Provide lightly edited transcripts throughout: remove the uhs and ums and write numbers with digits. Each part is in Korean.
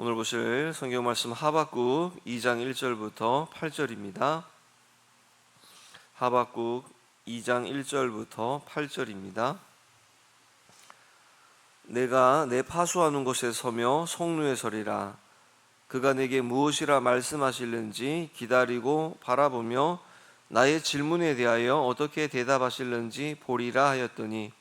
오늘 보실 성경 말씀 하박국 2장 1절부터 8절입니다. 하박국 2장 1절부터 8절입니다. 내가 내 파수하는 곳에 서며 성루에 서리라. 그가 내게 무엇이라 말씀하실는지 기다리고 바라보며 나의 질문에 대하여 어떻게 대답하실는지 보리라 하였더니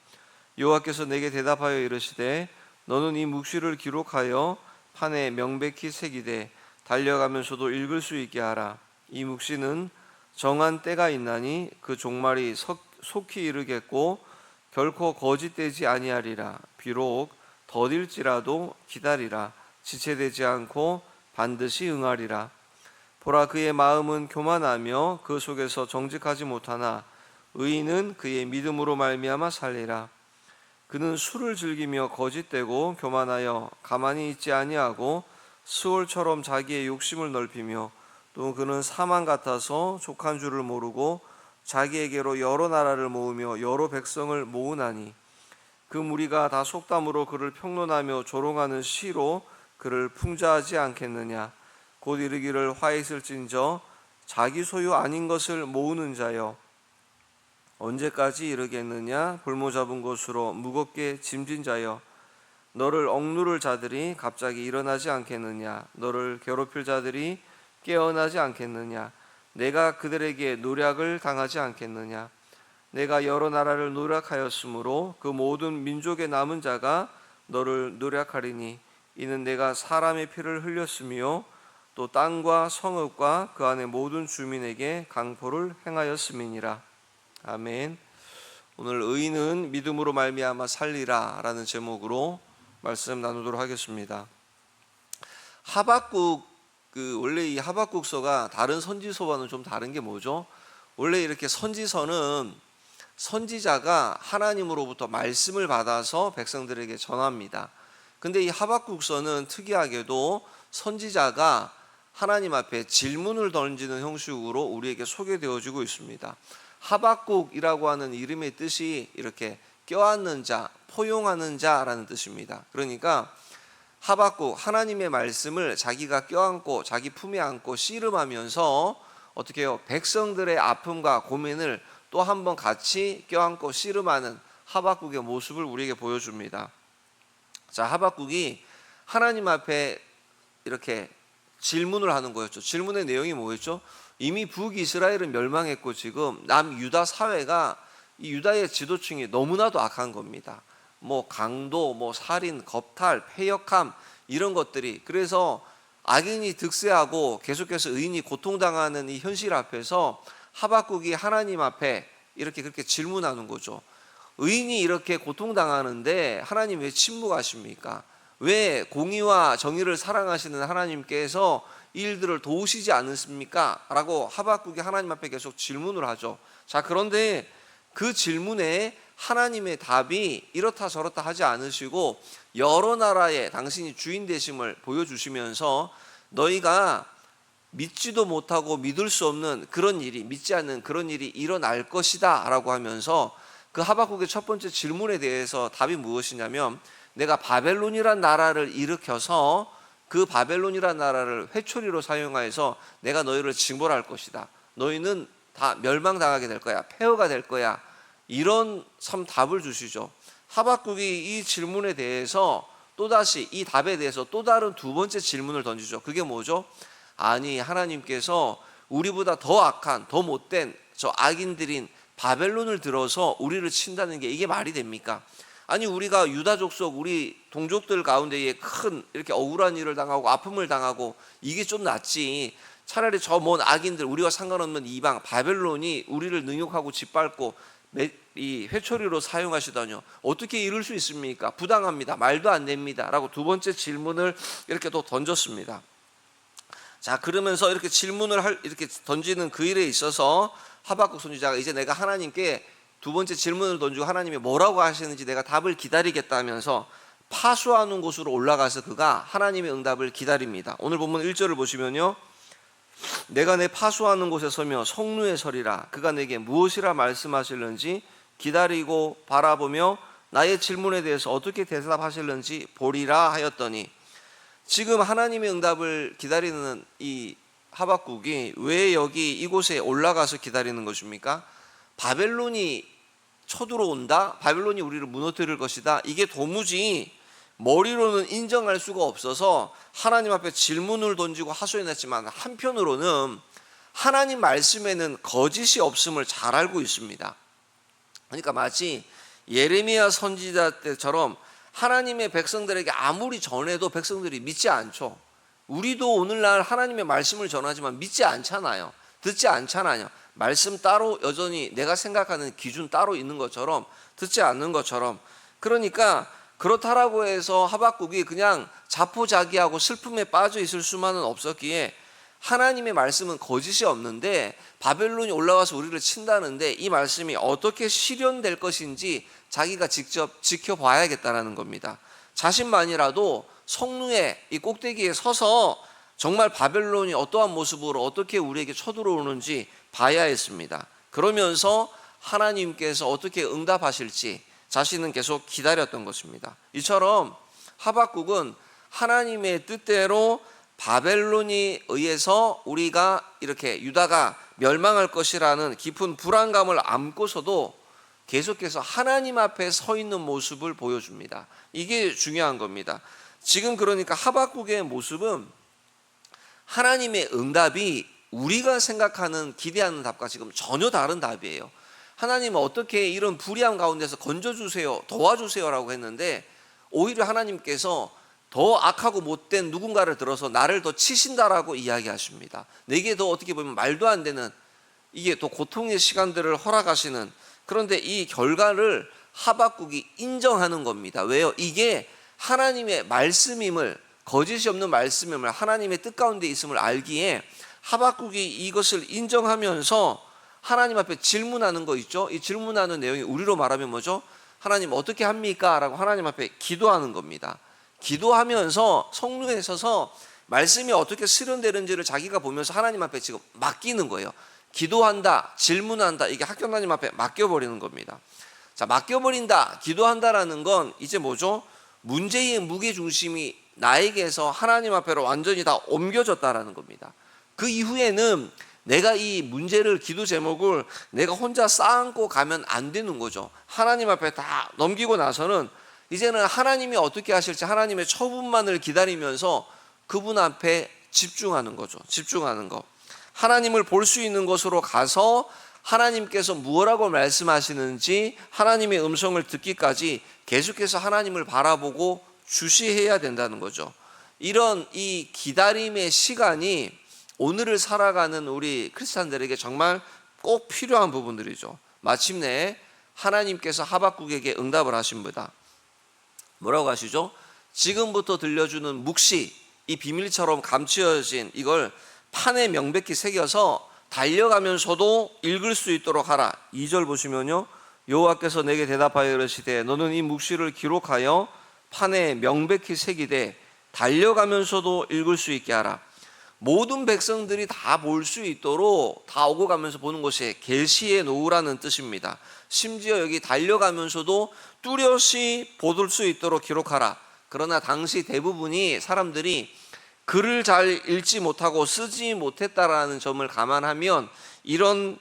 여호와께서 내게 대답하여 이르시되 너는 이 묵시를 기록하여 판에 명백히 새기되 달려가면서도 읽을 수 있게 하라. 이 묵시는 정한 때가 있나니 그 종말이 속히 이르겠고 결코 거짓되지 아니하리라. 비록 더딜지라도 기다리라. 지체되지 않고 반드시 응하리라. 보라, 그의 마음은 교만하며 그 속에서 정직하지 못하나 의인은 그의 믿음으로 말미암아 살리라. 그는 술을 즐기며 거짓되고 교만하여 가만히 있지 아니하고 스올처럼 자기의 욕심을 넓히며 또 그는 사망 같아서 족한 줄을 모르고 자기에게로 여러 나라를 모으며 여러 백성을 모으나니 그 무리가 다 속담으로 그를 평론하며 조롱하는 시로 그를 풍자하지 않겠느냐. 곧 이르기를 화 있을진저 자기 소유 아닌 것을 모으는 자여 언제까지 이르겠느냐. 볼모 잡은 것으로 무겁게 짐진 자여 너를 억누를 자들이 갑자기 일어나지 않겠느냐. 너를 괴롭힐 자들이 깨어나지 않겠느냐. 내가 그들에게 노략을 당하지 않겠느냐. 내가 여러 나라를 노략하였으므로 그 모든 민족의 남은 자가 너를 노략하리니 이는 내가 사람의 피를 흘렸으며 또 땅과 성읍과 그 안의 모든 주민에게 강포를 행하였음이니라. 아멘. 오늘 의인은 믿음으로 말미암아 살리라 라는 제목으로 말씀 나누도록 하겠습니다. 하박국, 원래 이 하박국서가 다른 선지서와는 좀 다른 게 뭐죠? 원래 이렇게 선지서는 선지자가 하나님으로부터 말씀을 받아서 백성들에게 전합니다. 근데 이 하박국서는 특이하게도 선지자가 하나님 앞에 질문을 던지는 형식으로 우리에게 소개되어지고 있습니다. 하박국이라고 하는 이름의 뜻이 이렇게 껴안는 자, 포용하는 자라는 뜻입니다. 그러니까 하박국, 하나님의 말씀을 자기가 껴안고 자기 품에 안고 씨름하면서 어떻게 해요? 백성들의 아픔과 고민을 또 한 번 같이 껴안고 씨름하는 하박국의 모습을 우리에게 보여줍니다. 자, 하박국이 하나님 앞에 이렇게 질문을 하는 거였죠. 질문의 내용이 뭐였죠? 이미 북이스라엘은 멸망했고 지금 남유다 사회가 이 유다의 지도층이 너무나도 악한 겁니다. 강도, 살인, 겁탈, 패역함 이런 것들이, 그래서 악인이 득세하고 계속해서 의인이 고통당하는 이 현실 앞에서 하박국이 하나님 앞에 이렇게 그렇게 질문하는 거죠. 의인이 이렇게 고통당하는데 하나님 왜 침묵하십니까? 왜 공의와 정의를 사랑하시는 하나님께서 이 일들을 도우시지 않습니까? 라고 하박국이 하나님 앞에 계속 질문을 하죠. 자, 그런데 그 질문에 하나님의 답이 이렇다 저렇다 하지 않으시고 여러 나라의 당신이 주인 되심을 보여주시면서 너희가 믿지도 못하고 믿을 수 없는 그런 일이, 믿지 않는 그런 일이 일어날 것이다 라고 하면서 그 하박국의 첫 번째 질문에 대해서 답이 무엇이냐면 내가 바벨론이란 나라를 일으켜서 그 바벨론이란 나라를 회초리로 사용하여서 내가 너희를 징벌할 것이다. 너희는 다 멸망당하게 될 거야. 폐허가 될 거야. 이런 참 답을 주시죠. 하박국이 이 질문에 대해서 또다시 이 답에 대해서 또 다른 두 번째 질문을 던지죠. 그게 뭐죠? 아니, 하나님께서 우리보다 더 악한, 더 못된 저 악인들인 바벨론을 들어서 우리를 친다는 게 이게 말이 됩니까? 아니, 우리가 유다족 속 우리 동족들 가운데에 큰 이렇게 억울한 일을 당하고 아픔을 당하고 이게 좀 낫지. 차라리 저 먼 악인들, 우리와 상관없는 이방 바벨론이 우리를 능욕하고 짓밟고 이 회초리로 사용하시다뇨. 어떻게 이럴 수 있습니까? 부당합니다. 말도 안 됩니다. 라고 두 번째 질문을 이렇게 또 던졌습니다. 자, 그러면서 이렇게 이렇게 던지는 그 일에 있어서 하박국 선지자가 이제 내가 하나님께 두 번째 질문을 던지고 하나님이 뭐라고 하시는지 내가 답을 기다리겠다면서 파수하는 곳으로 올라가서 그가 하나님의 응답을 기다립니다. 오늘 본문 1절을 보시면요, 내가 내 파수하는 곳에 서며 성루에 서리라. 그가 내게 무엇이라 말씀하실는지 기다리고 바라보며 나의 질문에 대해서 어떻게 대답하실는지 보리라 하였더니. 지금 하나님의 응답을 기다리는 이 하박국이 왜 여기 이곳에 올라가서 기다리는 것입니까? 바벨론이 쳐들어온다, 바벨론이 우리를 무너뜨릴 것이다, 이게 도무지 머리로는 인정할 수가 없어서 하나님 앞에 질문을 던지고 하소연했지만, 한편으로는 하나님 말씀에는 거짓이 없음을 잘 알고 있습니다. 그러니까 마치 예레미야 선지자 때처럼 하나님의 백성들에게 아무리 전해도 백성들이 믿지 않죠. 우리도 오늘날 하나님의 말씀을 전하지만 믿지 않잖아요. 듣지 않잖아요. 말씀 따로 여전히 내가 생각하는 기준 따로 있는 것처럼, 듣지 않는 것처럼. 그러니까 그렇다라고 해서 하박국이 그냥 자포자기하고 슬픔에 빠져 있을 수만은 없었기에, 하나님의 말씀은 거짓이 없는데 바벨론이 올라와서 우리를 친다는데 이 말씀이 어떻게 실현될 것인지 자기가 직접 지켜봐야겠다라는 겁니다. 자신만이라도 성루의 이 꼭대기에 서서 정말 바벨론이 어떠한 모습으로 어떻게 우리에게 쳐들어오는지 봐야 했습니다. 그러면서 하나님께서 어떻게 응답하실지 자신은 계속 기다렸던 것입니다. 이처럼 하박국은 하나님의 뜻대로 바벨론에 의해서 우리가 이렇게 유다가 멸망할 것이라는 깊은 불안감을 안고서도 계속해서 하나님 앞에 서 있는 모습을 보여줍니다. 이게 중요한 겁니다. 지금 그러니까 하박국의 모습은 하나님의 응답이 우리가 생각하는, 기대하는 답과 지금 전혀 다른 답이에요. 하나님은 어떻게 이런 불의함 가운데서 건져주세요, 도와주세요라고 했는데, 오히려 하나님께서 더 악하고 못된 누군가를 들어서 나를 더 치신다라고 이야기하십니다. 내게 더 어떻게 보면 말도 안 되는, 이게 또 고통의 시간들을 허락하시는, 그런데 이 결과를 하박국이 인정하는 겁니다. 왜요? 이게 하나님의 말씀임을, 거짓이 없는 말씀임을, 하나님의 뜻 가운데 있음을 알기에 하박국이 이것을 인정하면서 하나님 앞에 질문하는 거 있죠? 이 질문하는 내용이 우리로 말하면 뭐죠? 하나님 어떻게 합니까? 라고 하나님 앞에 기도하는 겁니다. 기도하면서 성루에 서서 말씀이 어떻게 실현되는지를 자기가 보면서 하나님 앞에 지금 맡기는 거예요. 기도한다, 질문한다, 이게 하나님 앞에 맡겨버리는 겁니다. 자, 맡겨버린다, 기도한다라는 건 이제 뭐죠? 문제의 무게중심이 나에게서 하나님 앞으로 완전히 다 옮겨졌다라는 겁니다. 그 이후에는 내가 이 문제를, 기도 제목을 내가 혼자 쌓고 가면 안 되는 거죠. 하나님 앞에 다 넘기고 나서는 이제는 하나님이 어떻게 하실지 하나님의 처분만을 기다리면서 그분 앞에 집중하는 거죠. 집중하는 거. 하나님을 볼 수 있는 곳으로 가서 하나님께서 무엇라고 말씀하시는지 하나님의 음성을 듣기까지 계속해서 하나님을 바라보고 주시해야 된다는 거죠. 이런 이 기다림의 시간이 오늘을 살아가는 우리 크리스찬들에게 정말 꼭 필요한 부분들이죠. 마침내 하나님께서 하박국에게 응답을 하십니다. 뭐라고 하시죠? 지금부터 들려주는 묵시, 이 비밀처럼 감추어진 이걸 판에 명백히 새겨서 달려가면서도 읽을 수 있도록 하라. 2절 보시면요, 여호와께서 내게 대답하여 이르시되 너는 이 묵시를 기록하여 판에 명백히 새기되 달려가면서도 읽을 수 있게 하라. 모든 백성들이 다 볼 수 있도록 다 오고 가면서 보는 것이 계시해 놓으라는 뜻입니다. 심지어 여기 달려가면서도 뚜렷이 볼 수 있도록 기록하라. 그러나 당시 대부분이 사람들이 글을 잘 읽지 못하고 쓰지 못했다라는 점을 감안하면 이런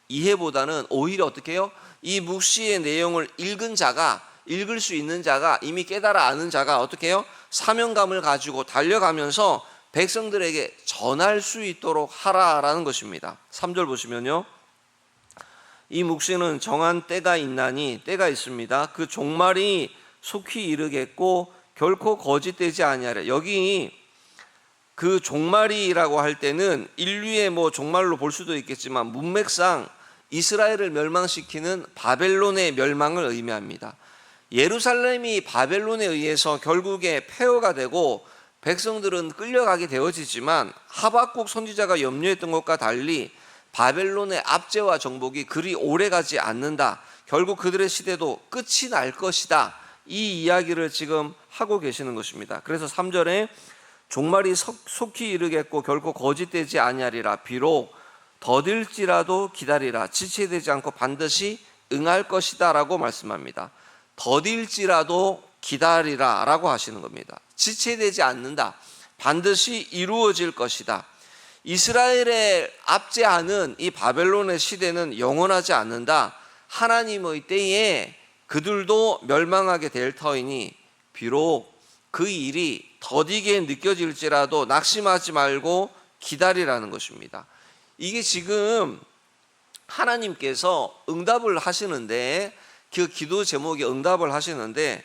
이해보다는 오히려 어떻게 해요? 이 묵시의 내용을 읽은 자가, 읽을 수 있는 자가, 이미 깨달아 아는 자가 어떻게 해요? 사명감을 가지고 달려가면서 백성들에게 전할 수 있도록 하라라는 것입니다. 3절 보시면요, 이 묵시는 정한 때가 있나니, 때가 있습니다. 그 종말이 속히 이르겠고 결코 거짓되지 아니하리라. 여기 그 종말이라고 할 때는 인류의 뭐 종말로 볼 수도 있겠지만 문맥상 이스라엘을 멸망시키는 바벨론의 멸망을 의미합니다. 예루살렘이 바벨론에 의해서 결국에 폐허가 되고 백성들은 끌려가게 되어지지만 하박국 선지자가 염려했던 것과 달리 바벨론의 압제와 정복이 그리 오래가지 않는다. 결국 그들의 시대도 끝이 날 것이다. 이 이야기를 지금 하고 계시는 것입니다. 그래서 3절에 종말이 속히 이르겠고 결코 거짓되지 아니하리라. 비록 더딜지라도 기다리라. 지체되지 않고 반드시 응할 것이다 라고 말씀합니다. 더딜지라도 기다리라 라고 하시는 겁니다. 지체되지 않는다. 반드시 이루어질 것이다. 이스라엘의 압제하는 이 바벨론의 시대는 영원하지 않는다. 하나님의 때에 그들도 멸망하게 될 터이니 비록 그 일이 더디게 느껴질지라도 낙심하지 말고 기다리라는 것입니다. 이게 지금 하나님께서 응답을 하시는데, 그 기도 제목에 응답을 하시는데,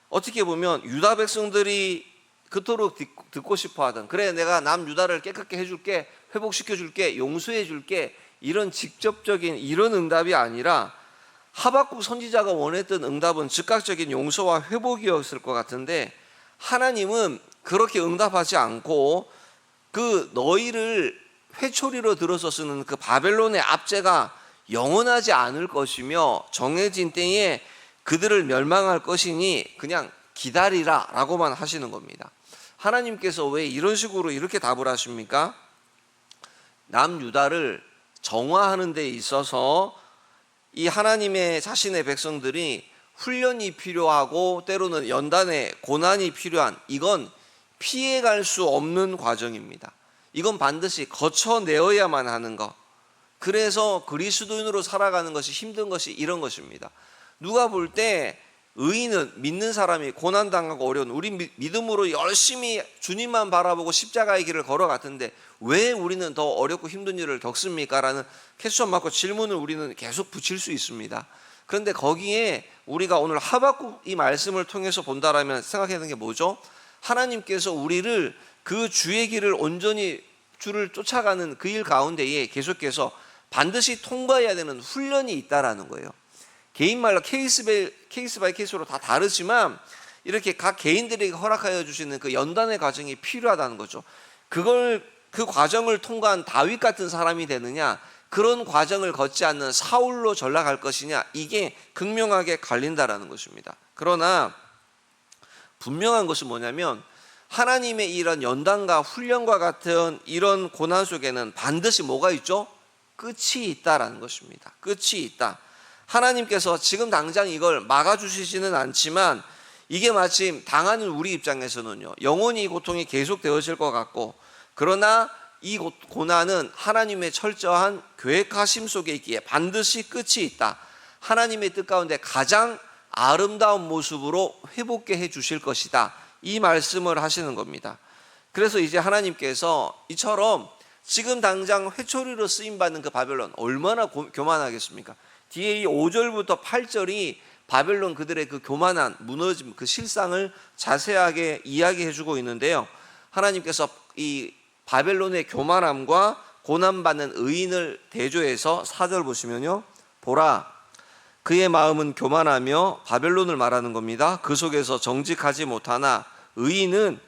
어떻게 보면 유다 백성들이 그토록 듣고 싶어 하던, 그래 내가 남유다를 깨끗게 해줄게, 회복시켜줄게, 용서해줄게, 이런 직접적인 이런 응답이 아니라 하박국 선지자가 원했던 응답은 즉각적인 용서와 회복이었을 것 같은데, 하나님은 그렇게 응답하지 않고 그 너희를 회초리로 들어서 쓰는 그 바벨론의 압제가 영원하지 않을 것이며 정해진 때에 그들을 멸망할 것이니 그냥 기다리라 라고만 하시는 겁니다. 하나님께서 왜 이런 식으로 이렇게 답을 하십니까? 남유다를 정화하는 데 있어서 이 하나님의 자신의 백성들이 훈련이 필요하고 때로는 연단의 고난이 필요한, 이건 피해갈 수 없는 과정입니다. 이건 반드시 거쳐내어야만 하는 것. 그래서 그리스도인으로 살아가는 것이 힘든 것이 이런 것입니다. 누가 볼 때 의인은, 믿는 사람이 고난당하고 어려운, 우리 믿음으로 열심히 주님만 바라보고 십자가의 길을 걸어갔는데 왜 우리는 더 어렵고 힘든 일을 겪습니까? 라는 캐스천 맞고 질문을 우리는 계속 붙일 수 있습니다. 그런데 거기에 우리가 오늘 하박국 이 말씀을 통해서 본다라면 생각해야 되는 게 뭐죠? 하나님께서 우리를 그 주의 길을 온전히 주를 쫓아가는 그 일 가운데에 계속해서 반드시 통과해야 되는 훈련이 있다라는 거예요. 개인말로 케이스 바이 케이스로 다 다르지만 이렇게 각 개인들에게 허락하여 주시는 그 연단의 과정이 필요하다는 거죠. 그 과정을 통과한 다윗 같은 사람이 되느냐, 그런 과정을 걷지 않는 사울로 전락할 것이냐, 이게 극명하게 갈린다라는 것입니다. 그러나 분명한 것은 뭐냐면 하나님의 이런 연단과 훈련과 같은 이런 고난 속에는 반드시 뭐가 있죠? 끝이 있다라는 것입니다. 끝이 있다. 하나님께서 지금 당장 이걸 막아주시지는 않지만 이게 마침 당하는 우리 입장에서는요, 영원히 이 고통이 계속되어질 것 같고, 그러나 이 고난은 하나님의 철저한 계획하심 속에 있기에 반드시 끝이 있다. 하나님의 뜻 가운데 가장 아름다운 모습으로 회복게 해 주실 것이다. 이 말씀을 하시는 겁니다. 그래서 이제 하나님께서 이처럼 지금 당장 회초리로 쓰임받는 그 바벨론 얼마나 교만하겠습니까? 뒤에 이 5절부터 8절이 바벨론 그들의 그 교만한 무너짐, 그 실상을 자세하게 이야기해 주고 있는데요, 하나님께서 이 바벨론의 교만함과 고난받는 의인을 대조해서 4절 보시면요, 보라 그의 마음은 교만하며, 바벨론을 말하는 겁니다. 그 속에서 정직하지 못하나 의인은,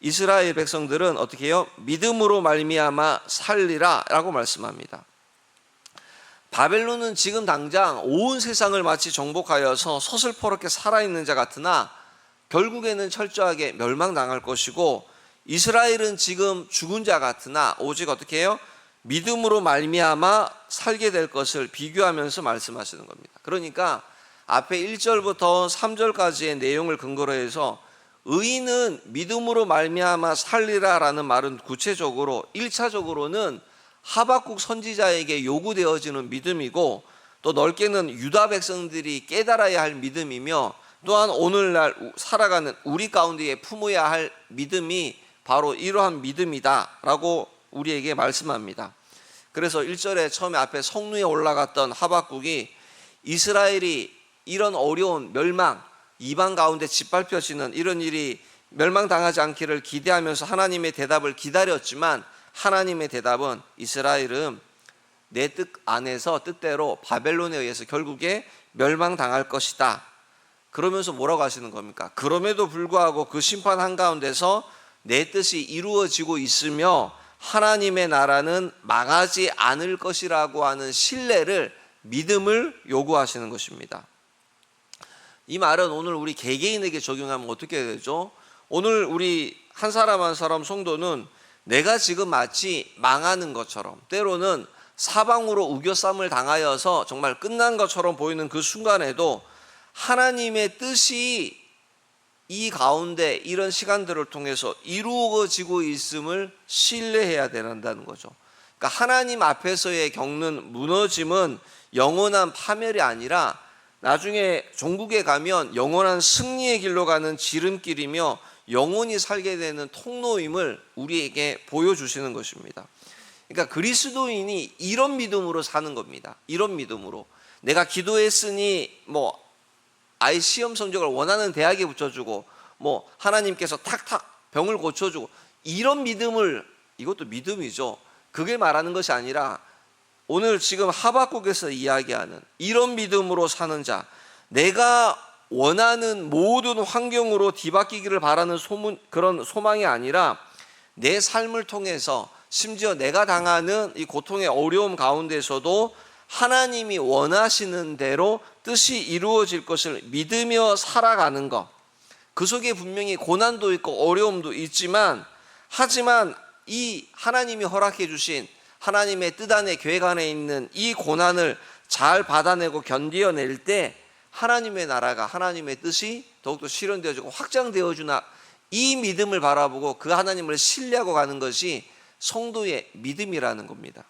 이스라엘 백성들은 어떻게 해요? 믿음으로 말미암아 살리라 라고 말씀합니다. 바벨론은 지금 당장 온 세상을 마치 정복하여서 서슬퍼렇게 살아있는 자 같으나 결국에는 철저하게 멸망당할 것이고, 이스라엘은 지금 죽은 자 같으나 오직 어떻게 해요? 믿음으로 말미암아 살게 될 것을 비교하면서 말씀하시는 겁니다. 그러니까 앞에 1절부터 3절까지의 내용을 근거로 해서 의인은 믿음으로 말미암아 살리라 라는 말은 구체적으로 1차적으로는 하박국 선지자에게 요구되어지는 믿음이고, 또 넓게는 유다 백성들이 깨달아야 할 믿음이며, 또한 오늘날 살아가는 우리 가운데에 품어야 할 믿음이 바로 이러한 믿음이다 라고 우리에게 말씀합니다. 그래서 1절에 처음에 앞에 성루에 올라갔던 하박국이 이스라엘이 이런 어려운 멸망, 이방 가운데 짓밟혀지는 이런 일이 멸망당하지 않기를 기대하면서 하나님의 대답을 기다렸지만, 하나님의 대답은 이스라엘은 내 뜻 안에서 뜻대로 바벨론에 의해서 결국에 멸망당할 것이다. 그러면서 뭐라고 하시는 겁니까? 그럼에도 불구하고 그 심판 한가운데서 내 뜻이 이루어지고 있으며 하나님의 나라는 망하지 않을 것이라고 하는 신뢰를, 믿음을 요구하시는 것입니다. 이 말은 오늘 우리 개개인에게 적용하면 어떻게 되죠? 오늘 우리 한 사람 한 사람 성도는 내가 지금 마치 망하는 것처럼, 때로는 사방으로 우겨쌈을 당하여서 정말 끝난 것처럼 보이는 그 순간에도 하나님의 뜻이 이 가운데 이런 시간들을 통해서 이루어지고 있음을 신뢰해야 된다는 거죠. 그러니까 하나님 앞에서의 겪는 무너짐은 영원한 파멸이 아니라 나중에 종국에 가면 영원한 승리의 길로 가는 지름길이며 영원히 살게 되는 통로임을 우리에게 보여주시는 것입니다. 그러니까 그리스도인이 이런 믿음으로 사는 겁니다. 이런 믿음으로 내가 기도했으니 아이 시험 성적을 원하는 대학에 붙여주고 하나님께서 탁탁 병을 고쳐주고 이런 믿음을, 이것도 믿음이죠. 그게 말하는 것이 아니라 오늘 지금 하박국에서 이야기하는 이런 믿음으로 사는 자, 내가 원하는 모든 환경으로 뒤바뀌기를 바라는 그런 소망이 아니라 내 삶을 통해서 심지어 내가 당하는 이 고통의 어려움 가운데서도 하나님이 원하시는 대로 뜻이 이루어질 것을 믿으며 살아가는 것. 그 속에 분명히 고난도 있고 어려움도 있지만, 하지만 이 하나님이 허락해 주신 하나님의 뜻 안에 계획 안에 있는 이 고난을 잘 받아내고 견디어낼 때 하나님의 나라가, 하나님의 뜻이 더욱더 실현되어지고 확장되어주나, 이 믿음을 바라보고 그 하나님을 신뢰하고 가는 것이 성도의 믿음이라는 겁니다.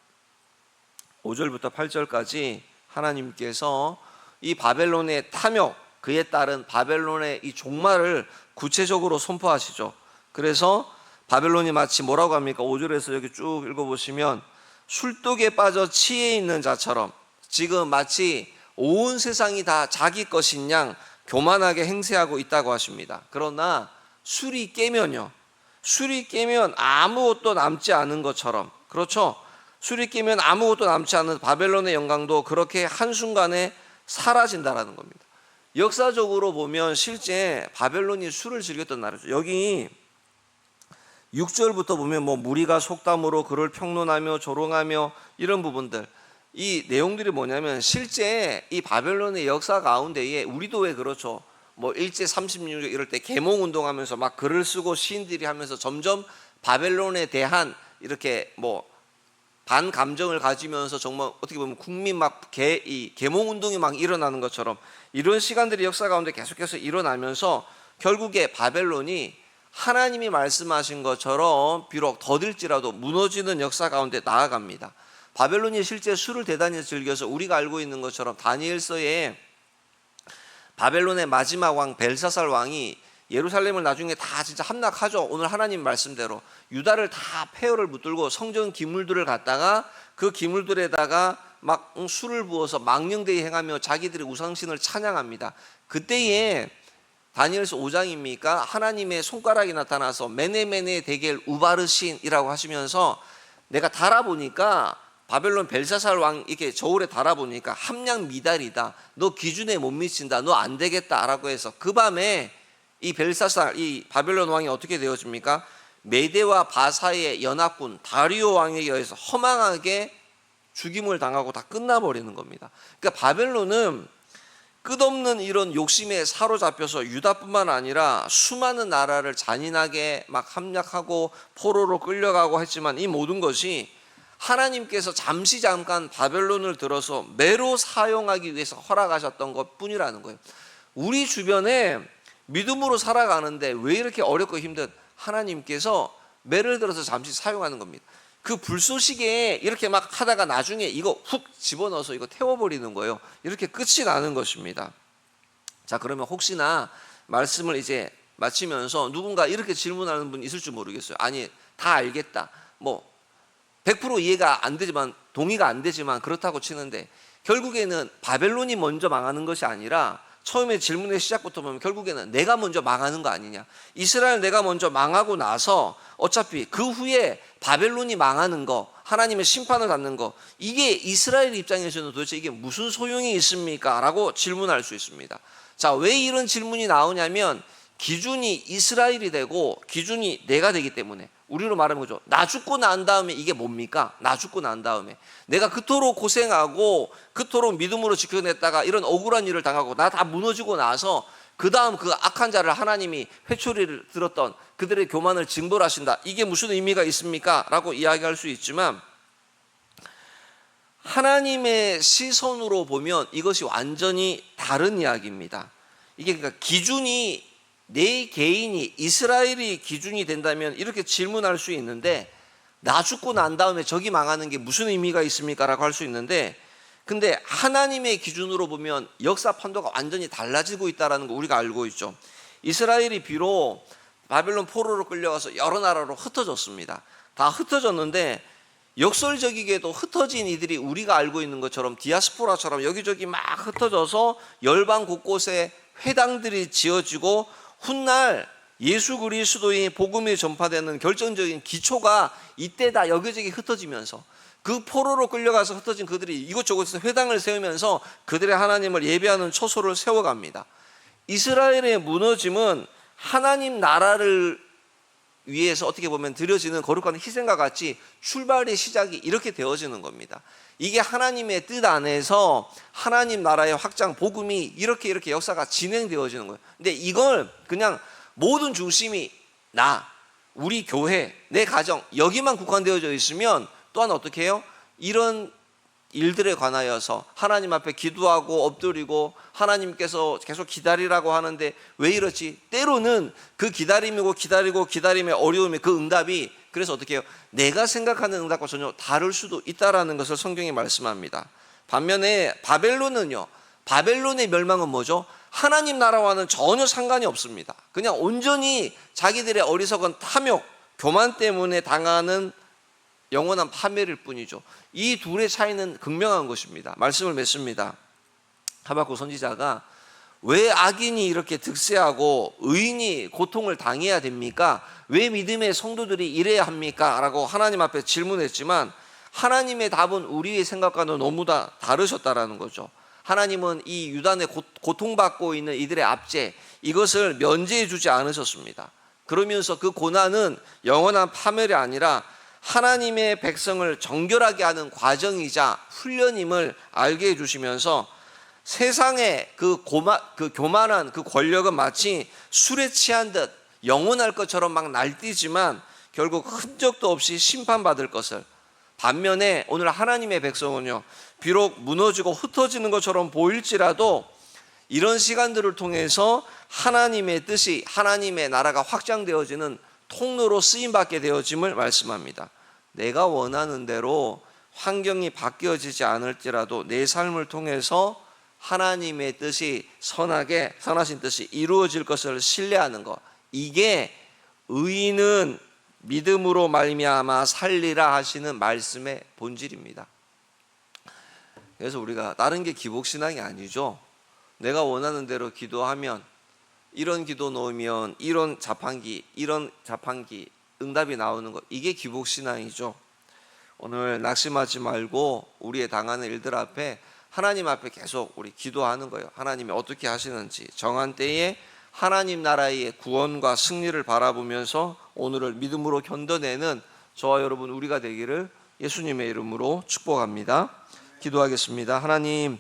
5절부터 8절까지 하나님께서 이 바벨론의 탐욕, 그에 따른 바벨론의 이 종말을 구체적으로 선포하시죠. 그래서 바벨론이 마치 뭐라고 합니까? 5절에서 여기 쭉 읽어보시면 술독에 빠져 치에 있는 자처럼 지금 마치 온 세상이 다 자기 것인 양 교만하게 행세하고 있다고 하십니다. 그러나 술이 깨면요, 술이 깨면 아무것도 남지 않은 것처럼, 그렇죠? 술이 깨면 아무것도 남지 않은 바벨론의 영광도 그렇게 한순간에 사라진다라는 겁니다. 역사적으로 보면 실제 바벨론이 술을 즐겼던 나라죠. 여기 6절부터 보면 무리가 속담으로 그를 평론하며 조롱하며 이런 부분들, 이 내용들이 뭐냐면 실제 이 바벨론의 역사 가운데에 우리도 왜 그렇죠? 일제 36년 이럴 때 계몽운동하면서 막 글을 쓰고 시인들이 하면서 점점 바벨론에 대한 이렇게 반감정을 가지면서 정말 어떻게 보면 국민 이 계몽운동이 막 일어나는 것처럼 이런 시간들이 역사 가운데 계속해서 일어나면서 결국에 바벨론이 하나님이 말씀하신 것처럼 비록 더딜지라도 무너지는 역사 가운데 나아갑니다. 바벨론이 실제 술을 대단히 즐겨서 우리가 알고 있는 것처럼 다니엘서에 바벨론의 마지막 왕 벨사살 왕이 예루살렘을 나중에 다 진짜 함락하죠. 오늘 하나님 말씀대로 유다를 다 폐허를 붙들고 성전 기물들을 갖다가 그 기물들에다가 막 술을 부어서 망령되이 행하며 자기들의 우상신을 찬양합니다. 그때에 다니엘서 5장입니까? 하나님의 손가락이 나타나서 메네메네 데겔 우바르신이라고 하시면서 내가 달아보니까 바벨론 벨사살 왕 이렇게 저울에 달아보니까 함량 미달이다. 너 기준에 못 미친다. 너 안 되겠다라고 해서 그 밤에 이 벨사살, 이 바벨론 왕이 어떻게 되어집니까? 메대와 바사의 연합군 다리오 왕에게 의해서 허망하게 죽임을 당하고 다 끝나버리는 겁니다. 그러니까 바벨론은 끝없는 이런 욕심에 사로잡혀서 유다뿐만 아니라 수많은 나라를 잔인하게 막 함락하고 포로로 끌려가고 했지만 이 모든 것이 하나님께서 잠깐 바벨론을 들어서 매로 사용하기 위해서 허락하셨던 것 뿐이라는 거예요. 우리 주변에 믿음으로 살아가는데 왜 이렇게 어렵고 힘든, 하나님께서 매를 들어서 잠시 사용하는 겁니다. 그 불쏘시개에 이렇게 막 하다가 나중에 이거 훅 집어넣어서 이거 태워버리는 거예요. 이렇게 끝이 나는 것입니다. 자, 그러면 혹시나 말씀을 이제 마치면서 누군가 이렇게 질문하는 분 있을 줄 모르겠어요. 아니, 다 알겠다. 100% 이해가 안 되지만, 동의가 안 되지만 그렇다고 치는데 결국에는 바벨론이 먼저 망하는 것이 아니라 처음에 질문의 시작부터 보면 결국에는 내가 먼저 망하는 거 아니냐. 이스라엘 내가 먼저 망하고 나서 어차피 그 후에 바벨론이 망하는 거, 하나님의 심판을 받는 거, 이게 이스라엘 입장에서는 도대체 이게 무슨 소용이 있습니까? 라고 질문할 수 있습니다. 자, 왜 이런 질문이 나오냐면 기준이 이스라엘이 되고 기준이 내가 되기 때문에, 우리로 말하면 거죠. 나 죽고 난 다음에 이게 뭡니까? 나 죽고 난 다음에 내가 그토록 고생하고 그토록 믿음으로 지켜냈다가 이런 억울한 일을 당하고 나 다 무너지고 나서 그 다음 그 악한 자를 하나님이 회초리를 들었던 그들의 교만을 징벌하신다. 이게 무슨 의미가 있습니까? 라고 이야기할 수 있지만 하나님의 시선으로 보면 이것이 완전히 다른 이야기입니다. 이게 그러니까 기준이 내 개인이 이스라엘이 기준이 된다면 이렇게 질문할 수 있는데, 나 죽고 난 다음에 저기 망하는 게 무슨 의미가 있습니까? 라고 할 수 있는데, 근데 하나님의 기준으로 보면 역사 판도가 완전히 달라지고 있다는 거 우리가 알고 있죠. 이스라엘이 비록 바벨론 포로로 끌려가서 여러 나라로 흩어졌습니다. 다 흩어졌는데 역설적이게도 흩어진 이들이 우리가 알고 있는 것처럼 디아스포라처럼 여기저기 막 흩어져서 열방 곳곳에 회당들이 지어지고 훗날 예수 그리스도의 복음이 전파되는 결정적인 기초가 이때 다 여기저기 흩어지면서, 그 포로로 끌려가서 흩어진 그들이 이곳저곳에서 회당을 세우면서 그들의 하나님을 예배하는 초소를 세워갑니다. 이스라엘의 무너짐은 하나님 나라를 위해서 어떻게 보면 드려지는 거룩한 희생과 같이 출발의 시작이 이렇게 되어지는 겁니다. 이게 하나님의 뜻 안에서 하나님 나라의 확장, 복음이 이렇게 역사가 진행되어지는 거예요. 근데 이걸 그냥 모든 중심이 나, 우리 교회, 내 가정 여기만 국한되어져 있으면 또한 어떻게 해요? 이런 일들에 관하여서 하나님 앞에 기도하고 엎드리고 하나님께서 계속 기다리라고 하는데 왜 이렇지? 때로는 그 기다림의 어려움이, 그 응답이, 그래서 어떻게 해요? 내가 생각하는 응답과 전혀 다를 수도 있다라는 것을 성경이 말씀합니다. 반면에 바벨론은요, 바벨론의 멸망은 뭐죠? 하나님 나라와는 전혀 상관이 없습니다. 그냥 온전히 자기들의 어리석은 탐욕, 교만 때문에 당하는 영원한 파멸일 뿐이죠. 이 둘의 차이는 극명한 것입니다. 말씀을 맺습니다. 하박국 선지자가 왜 악인이 이렇게 득세하고 의인이 고통을 당해야 됩니까? 왜 믿음의 성도들이 이래야 합니까? 라고 하나님 앞에 질문했지만 하나님의 답은 우리의 생각과는 너무 다 다르셨다라는 거죠. 하나님은 이 유단에 고통받고 있는 이들의 압제, 이것을 면제해 주지 않으셨습니다. 그러면서 그 고난은 영원한 파멸이 아니라 하나님의 백성을 정결하게 하는 과정이자 훈련임을 알게 해주시면서 세상의 그 교만한 그 권력은 마치 술에 취한 듯 영원할 것처럼 막 날뛰지만 결국 흔적도 없이 심판받을 것을, 반면에 오늘 하나님의 백성은요, 비록 무너지고 흩어지는 것처럼 보일지라도 이런 시간들을 통해서 하나님의 뜻이, 하나님의 나라가 확장되어지는 통로로 쓰임받게 되어짐을 말씀합니다. 내가 원하는 대로 환경이 바뀌어지지 않을지라도 내 삶을 통해서 하나님의 뜻이 선하신 뜻이 이루어질 것을 신뢰하는 것, 이게 의인은 믿음으로 말미암아 살리라 하시는 말씀의 본질입니다. 그래서 우리가 다른 게 기복신앙이 아니죠. 내가 원하는 대로 기도하면, 이런 기도 넣으면 이런 자판기 응답이 나오는 것, 이게 기복신앙이죠. 오늘 낙심하지 말고 우리의 당하는 일들 앞에 하나님 앞에 계속 우리 기도하는 거예요. 하나님이 어떻게 하시는지 정한 때에 하나님 나라의 구원과 승리를 바라보면서 오늘을 믿음으로 견뎌내는 저와 여러분 우리가 되기를 예수님의 이름으로 축복합니다. 기도하겠습니다. 하나님,